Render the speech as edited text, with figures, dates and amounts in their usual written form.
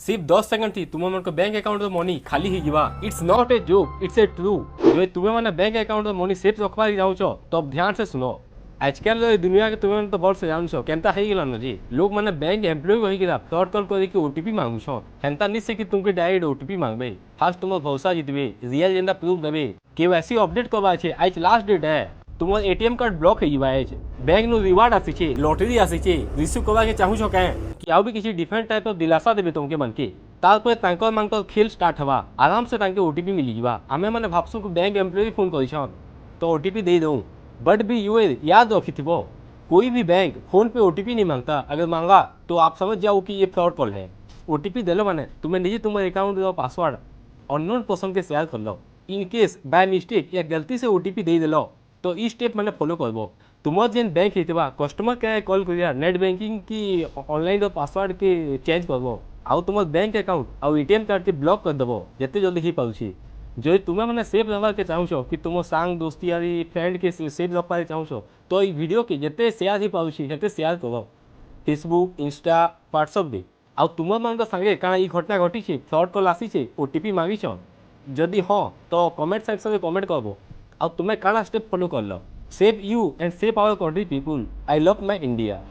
सिर्फ 10 सेकंड थी तुम मन बैंक अकाउंट मनी खाली ही जीवा। It's not a joke, it's a true. जो तुम्हें मैंने बैंक अकाउंट मनी सेफ रखवा जाऊँ तो ध्यान से सुनो। आजकल दुनिया के तुम्हें तो भल से जानुछ केनता हो गलान जी लोक मैंने बैंक एम्प्लॉय होगा फ्रड कल करके ओटीपी मांगुछ हेन्ता निश्चय कि तुमके डायरेक्ट ओटीपी मांगे फास्ट तुम भरोसा जीतबे रियल जेना प्रूफ देवे केवाईसी अपडेट करवा है आज लास्ट डेट है तुम एटीएम कार्ड ब्लॉक हो बैंक नु रिवार्ड आसी लॉटरी आसी रिसीव करवा चाहूछ क्या कि आउ भी किसी डिफरेंट टाइप दिलासा देवे तुमके मन के तापर मानकर खेल स्टार्ट हवा आराम से ओटीपी मिली जावा आमे माने भाबसु बैंक एम्प्लॉय फोन कर तो ओटीपी दे दूँ बट भी यू याद रखी थी वो कोई भी बैंक फोन पे ओटीपी नहीं मांगता अगर मांगा तो आप समझ जाओ कि ये फ्रॉड कॉल है। ओटीपी दे लो मैंने तुम्हें निजी तुम्हारे अकाउंट का पासवर्ड अननोन पर्सन के शेयर कर लो इन केस बाय मिस्टेक या गलती से ओटीपी दे दिल तो ई स्टेप मैंने फॉलो करब तुम जेन बैंक होता कस्टमर केयर कॉल कर नेट बैंकिंग की ऑनलाइन पासवर्ड के चेंज करब आउ तुम बैंक अकाउंट आउ एटीएम कार्ड के ब्लॉक कर देव जिते जल्दी ही पाऊँ जो तुम्हें मैंने सेफ रखा के चाहूँ कि तुम सांग दोस्ती यारी फ्रेंड के सेफ रखा चाहूँ तो ये वीडियो के जिते शेयर ही पाऊँ से शेयर कर फेसबुक इंस्टा व्हाट्सअप भी आउ तुम मान सांगे कारण ये घटना घटी फ्रड कल आसी ओटीपी मांगी जदि हाँ तो कमेंट सेक्शन में कमेंट करब आ तुम्हें काଣା स्टेप फॉलो कर लो save you and save our country people I love my India.